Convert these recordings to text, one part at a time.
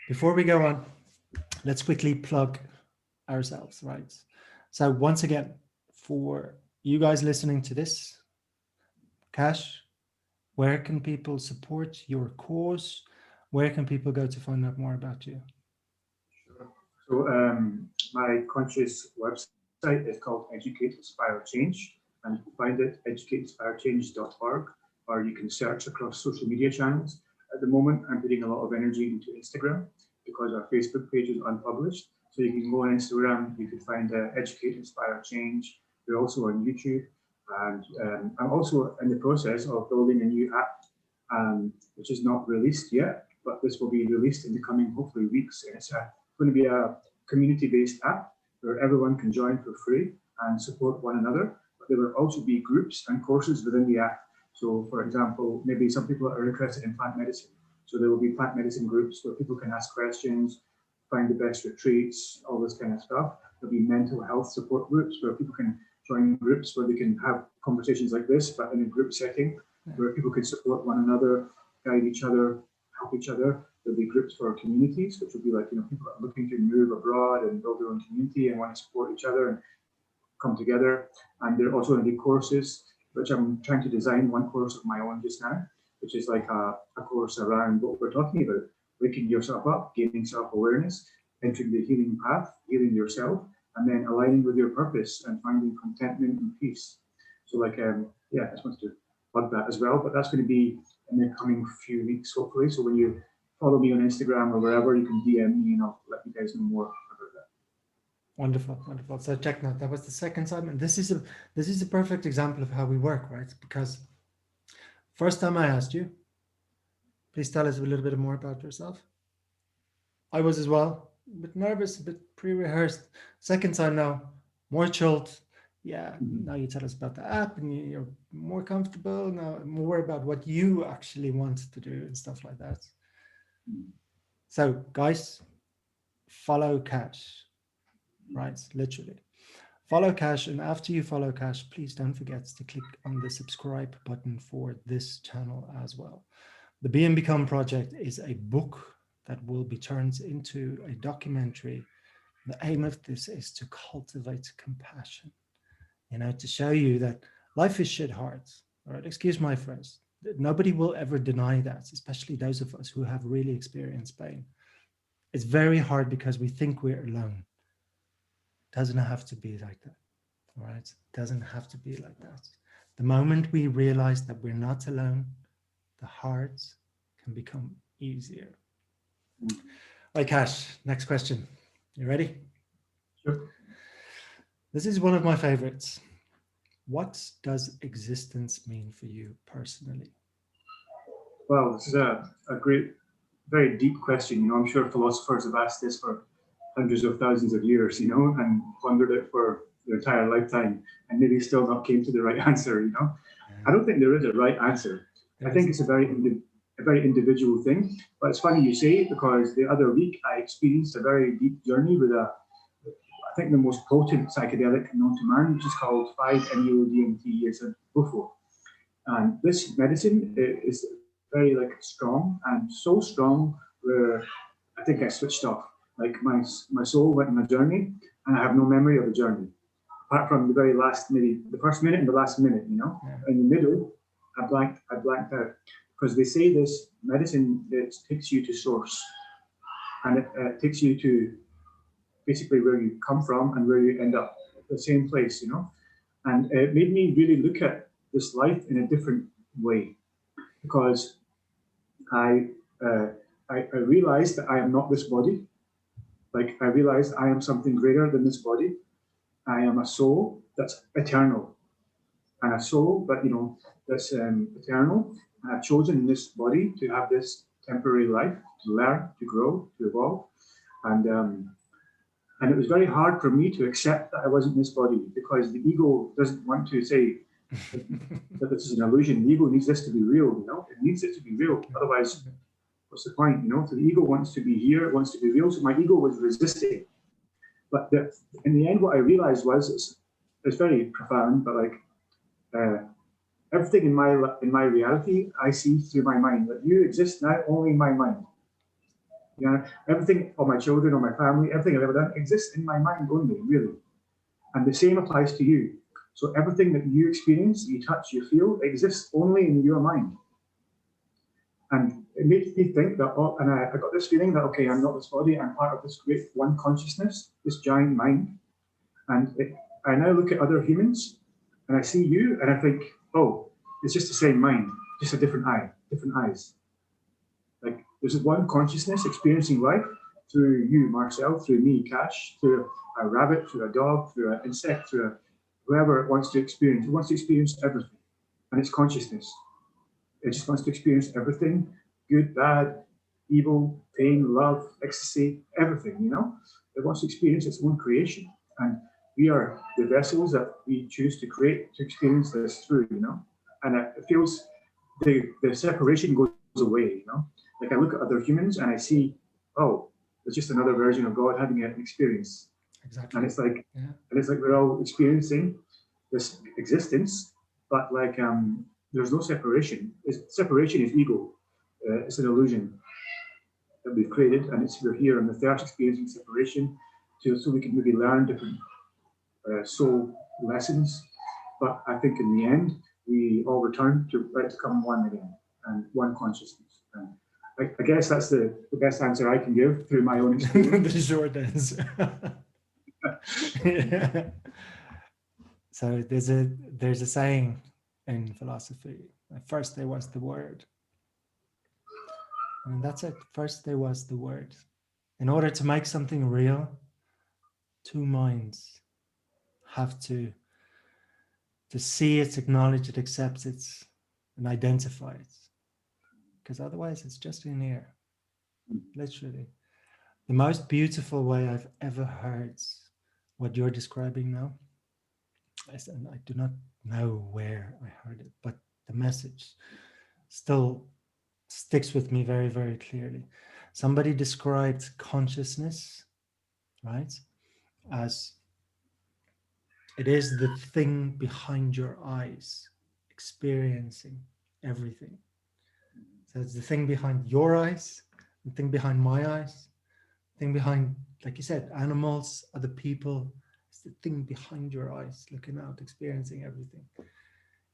Before we go on, let's quickly plug ourselves, right? So once again, for you guys listening to this, Kash, where can people support your cause? Where can people go to find out more about you? Sure. So my conscious website is called Educate Inspire Change, and you can find it educateinspirechange.org, or you can search across social media channels. At the moment, I'm putting a lot of energy into Instagram because our Facebook page is unpublished. So you can go on Instagram, you can find Educate Inspire Change. We're also on YouTube, and I'm also in the process of building a new app, which is not released yet, but this will be released in the coming, hopefully, weeks. And it's going to be a community-based app where everyone can join for free and support one another. But there will also be groups and courses within the app. So, for example, maybe some people are interested in plant medicine. So there will be plant medicine groups where people can ask questions, find the best retreats, all this kind of stuff. There'll be mental health support groups where people can join groups where they can have conversations like this, but in a group setting, where people can support one another, guide each other, help each other. There'll be groups for communities, which will be like, people that are looking to move abroad and build their own community and want to support each other and come together. And there are also going to be courses, which I'm trying to design one course of my own just now, which is like a course around what we're talking about, waking yourself up, gaining self-awareness, entering the healing path, healing yourself, and then aligning with your purpose and finding contentment and peace. So like, I just wanted to plug that as well, but that's going to be in the coming few weeks, hopefully. So when you follow me on Instagram or wherever, you can DM me and I'll let you guys know more about that. Wonderful, wonderful. So check now, that was the second time, and this is a perfect example of how we work, right? Because first time I asked you, please tell us a little bit more about yourself. I was as well, a bit nervous, a bit pre-rehearsed. Second time now, more chilled. Yeah, now you tell us about the app and you're more comfortable now, more about what you actually want to do and stuff like that. So guys, follow Kash, right? Literally. Follow Kash, and after you follow Kash, please don't forget to click on the subscribe button for this channel as well. The Be and Become project is a book that will be turned into a documentary. The aim of this is to cultivate compassion, to show you that life is shit hard. All right, excuse my phrase. Nobody will ever deny that, especially those of us who have really experienced pain. It's very hard because we think we're alone. It doesn't have to be like that. All right, it doesn't have to be like that. The moment we realize that we're not alone, the heart can become easier. All right, Kash, next question. You ready? Sure. This is one of my favorites. What does existence mean for you personally? Well, this is a great, very deep question. I'm sure philosophers have asked this for hundreds of thousands of years, and pondered it for their entire lifetime, and maybe still not came to the right answer. I don't think there is a right answer. I think it's a very individual thing. But it's funny you say it, because the other week I experienced a very deep journey with I think the most potent psychedelic known to man, which is called 5-MeO-DMT, is a bufo. And this medicine is very strong, and so strong where I think I switched off. Like my soul went on a journey, and I have no memory of the journey, apart from the very last, maybe the first minute and the last minute. Yeah. In the middle, I blanked out, because they say this medicine, it takes you to source, and it takes you to basically where you come from and where you end up, the same place. And it made me really look at this life in a different way, because I realized that I am not this body. Like, I realized I am something greater than this body. I am a soul that's eternal, and a soul that that's eternal. And I've chosen this body to have this temporary life, to learn, to grow, to evolve, and it was very hard for me to accept that I wasn't this body, because the ego doesn't want to say that this is an illusion. The ego needs this to be real. It needs it to be real. Otherwise, what's the point? So the ego wants to be here, it wants to be real. So my ego was resisting. But in the end, what I realized was, it's very profound, but everything in my reality, I see through my mind. That you exist now only in my mind. Yeah, everything, all my children, all my family, everything I've ever done exists in my mind only, really. And the same applies to you. So everything that you experience, you touch, you feel, exists only in your mind. And it makes me think that, oh, and I got this feeling that, okay, I'm not this body, I'm part of this great one consciousness, this giant mind. And I now look at other humans and I see you and I think, oh, it's just the same mind, just a different eye, different eyes. Like there's one consciousness experiencing life through you, Marcel, through me, Kash, through a rabbit, through a dog, through an insect, through whoever it wants to experience. It wants to experience everything. And it's consciousness. It just wants to experience everything, good, bad, evil, pain, love, ecstasy, everything, you know? It wants to experience its own creation. And we are the vessels that we choose to create to experience this through, you know? And it feels the separation goes away, you know? Like I look at other humans and I see, oh, it's just another version of God having an experience. Exactly. And it's like, we're all experiencing this existence, but like there's no separation. Separation is ego. It's an illusion that we've created, and we're here on the earth experiencing separation, so we can maybe learn different soul lessons. But I think in the end, we all return to become one again and one consciousness. And I guess that's the best answer I can give through my own experience. The short answer. Yeah. So there's a saying in philosophy: first there was the word, and that's it. First there was the word. In order to make something real, two minds have to see it, acknowledge it, accept it, and identify it. Because otherwise it's just in here. Literally. The most beautiful way I've ever heard what you're describing now, and I do not know where I heard it, but the message still sticks with me very, very clearly. Somebody described consciousness, right, as it is the thing behind your eyes experiencing everything. So it's the thing behind your eyes, the thing behind my eyes, the thing behind, like you said, animals, other people. It's the thing behind your eyes, looking out, experiencing everything.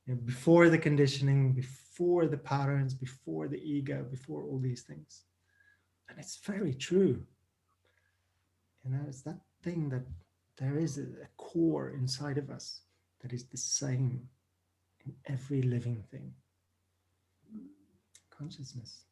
You know, before the conditioning, before the patterns, before the ego, before all these things. And it's very true. You know, it's that thing that there is a core inside of us that is the same in every living thing. Consciousness.